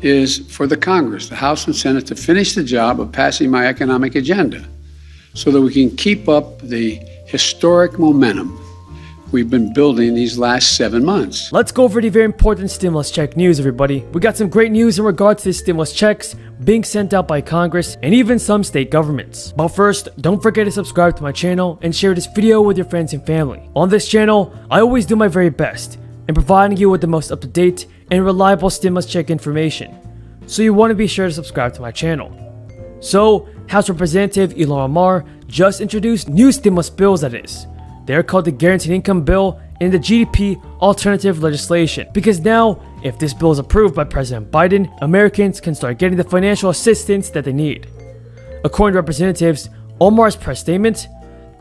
is for the Congress, the House and Senate, to finish the job of passing my economic agenda so that we can keep up the historic momentum we've been building these last 7 months. Let's go over the very important stimulus check news, everybody. We got some great news in regards to the stimulus checks being sent out by Congress and even some state governments. But first, don't forget to subscribe to my channel and share this video with your friends and family. On this channel, I always do my very best in providing you with the most up-to-date and reliable stimulus check information, so you want to be sure to subscribe to my channel. So, House Representative Ilhan Omar just introduced new stimulus bills, that is. They're called the Guaranteed Income Bill and the GDP Alternative Legislation, because now, if this bill is approved by President Biden, Americans can start getting the financial assistance that they need. According to representatives, Omar's press statement,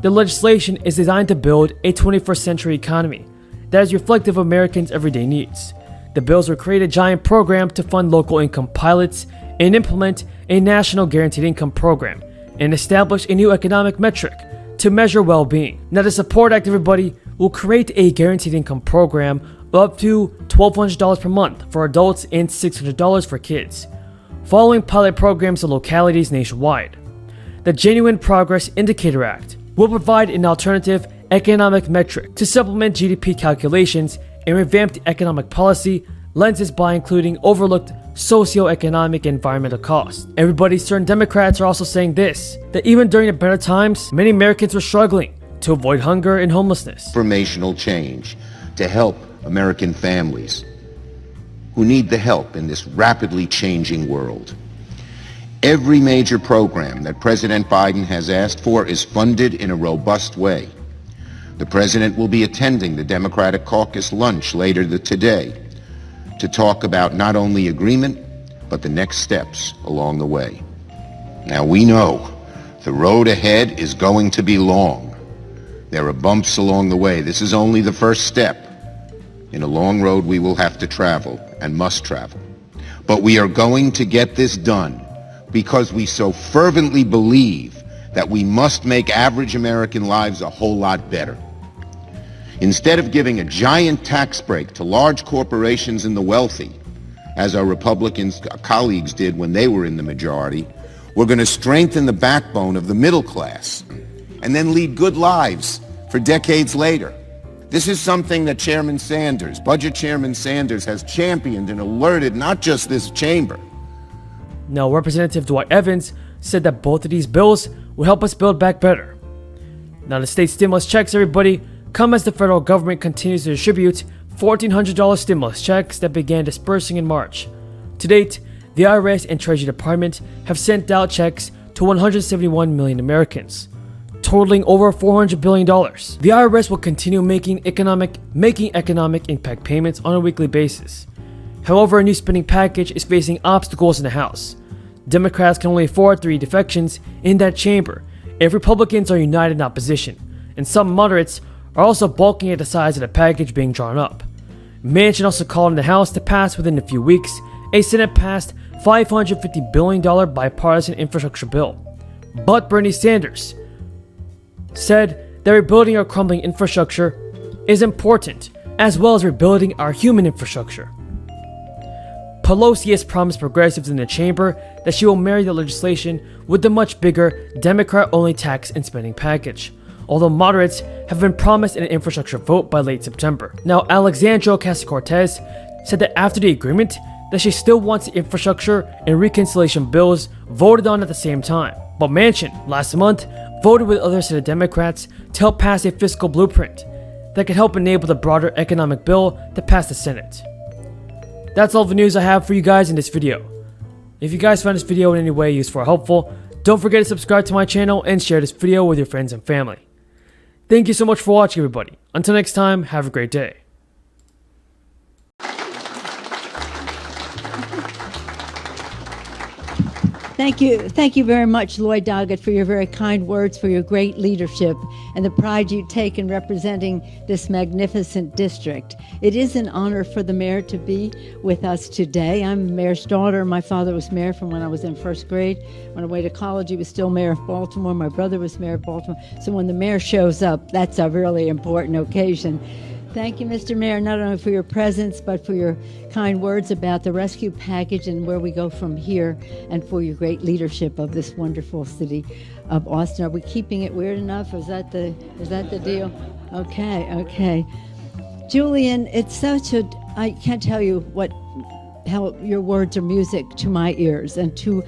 the legislation is designed to build a 21st century economy that is reflective of Americans' everyday needs. The bills will create a giant program to fund local income pilots and implement a national guaranteed income program and establish a new economic metric to measure well-being. Now, the SUPPORT Act, everybody, will create a guaranteed income program of up to $1,200 per month for adults and $600 for kids, following pilot programs in localities nationwide. The Genuine Progress Indicator Act will provide an alternative economic metric to supplement GDP calculations and revamp the economic policy lenses by including overlooked socioeconomic and environmental costs. Everybody, certain Democrats are also saying this, that even during the better times, many Americans were struggling to avoid hunger and homelessness. Transformational change to help American families who need the help in this rapidly changing world. Every major program that President Biden has asked for is funded in a robust way. The President will be attending the Democratic Caucus lunch later today to talk about not only agreement, but the next steps along the way. Now, we know the road ahead is going to be long. There are bumps along the way. This is only the first step in a long road we will have to travel and must travel. But we are going to get this done because we so fervently believe that we must make average American lives a whole lot better. Instead of giving a giant tax break to large corporations and the wealthy, as our Republican colleagues did when they were in the majority, we're going to strengthen the backbone of the middle class and then lead good lives for decades later. This is something that Chairman Sanders, Budget Chairman Sanders, has championed and alerted not just this chamber. Now, Representative Dwight Evans said that both of these bills will help us build back better. Now, the state stimulus checks, everybody, come as the federal government continues to distribute $1,400 stimulus checks that began dispersing in March. To date, the IRS and Treasury Department have sent out checks to 171 million Americans, totaling over $400 billion. The IRS will continue making economic impact payments on a weekly basis. However, a new spending package is facing obstacles in the House. Democrats can only afford 3 defections in that chamber if Republicans are united in opposition, and some moderates are also balking at the size of the package being drawn up. Manchin also called on the House to pass within a few weeks a Senate-passed $550 billion bipartisan infrastructure bill. But Bernie Sanders said that rebuilding our crumbling infrastructure is important, as well as rebuilding our human infrastructure. Pelosi has promised progressives in the chamber that she will marry the legislation with the much bigger Democrat-only tax and spending package, although moderates have been promised an infrastructure vote by late September. Now, Alexandria Ocasio-Cortez said that after the agreement, that she still wants the infrastructure and reconciliation bills voted on at the same time. But Manchin, last month, voted with other Senate Democrats to help pass a fiscal blueprint that could help enable the broader economic bill to pass the Senate. That's all the news I have for you guys in this video. If you guys found this video in any way useful or helpful, don't forget to subscribe to my channel and share this video with your friends and family. Thank you so much for watching, everybody. Until next time, have a great day. Thank you. Thank you very much, Lloyd Doggett, for your very kind words, for your great leadership, and the pride you take in representing this magnificent district. It is an honor for the mayor to be with us today. I'm the mayor's daughter. My father was mayor from when I was in first grade. When I went to college, he was still mayor of Baltimore. My brother was mayor of Baltimore. So when the mayor shows up, that's a really important occasion. Thank you, Mr. Mayor, not only for your presence, but for your kind words about the rescue package and where we go from here, and for your great leadership of this wonderful city of Austin. Are we keeping it weird enough? Is that the deal? Okay. Julian, it's such a, I can't tell you how your words are music to my ears and to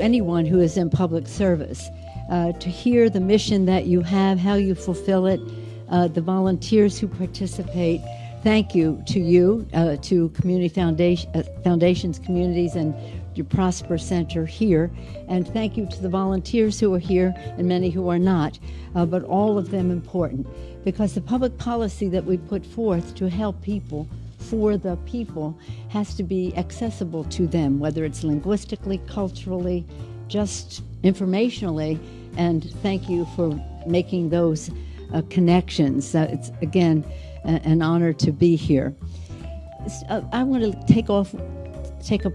anyone who is in public service. To hear the mission that you have, how you fulfill it, the volunteers who participate. Thank you, to community foundations, communities, and your Prosper Center here. And thank you to the volunteers who are here and many who are not, but all of them important, because the public policy that we put forth to help people, for the people, has to be accessible to them, whether it's linguistically, culturally, just informationally. And thank you for making those connections. It's, again, an honor to be here. I want to take up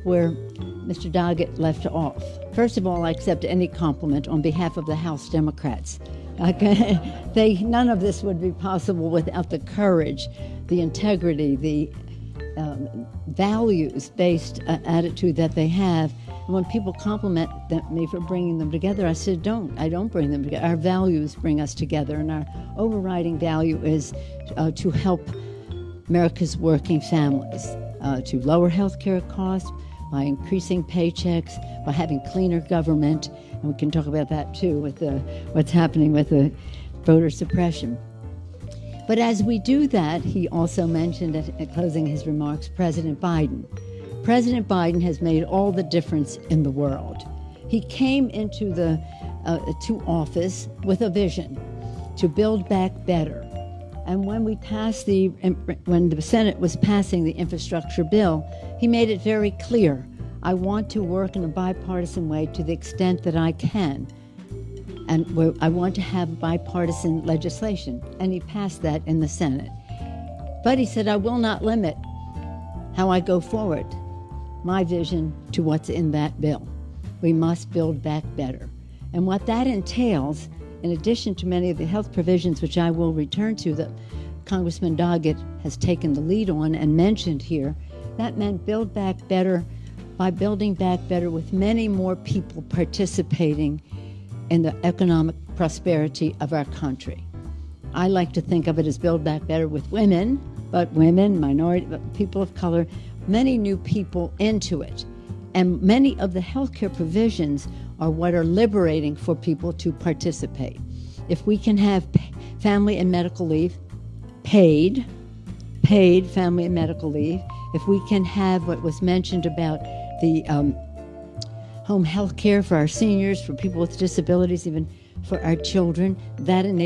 where Mr. Doggett left off. First of all, I accept any compliment on behalf of the House Democrats. None of this would be possible without the courage, the integrity, the values-based attitude that they have. And when people compliment me for bringing them together, I said, I don't bring them together. Our values bring us together, and our overriding value is to help America's working families, to lower health care costs by increasing paychecks, by having cleaner government, and we can talk about that too with what's happening with the voter suppression. But as we do that, he also mentioned at closing his remarks, President Biden. President Biden has made all the difference in the world. He came into to office with a vision to build back better. And when when the Senate was passing the infrastructure bill, he made it very clear, I want to work in a bipartisan way to the extent that I can. And I want to have bipartisan legislation. And he passed that in the Senate. But he said, I will not limit how I go forward, my vision, to what's in that bill. We must build back better. And what that entails, in addition to many of the health provisions, which I will return to, that Congressman Doggett has taken the lead on and mentioned here, that meant build back better by building back better with many more people participating in the economic prosperity of our country. I like to think of it as build back better with women, minority, people of color, many new people into it. And many of the healthcare provisions are what are liberating for people to participate. If we can have family and medical leave, paid family and medical leave, if we can have what was mentioned about the home health care for our seniors, for people with disabilities, even for our children, that enables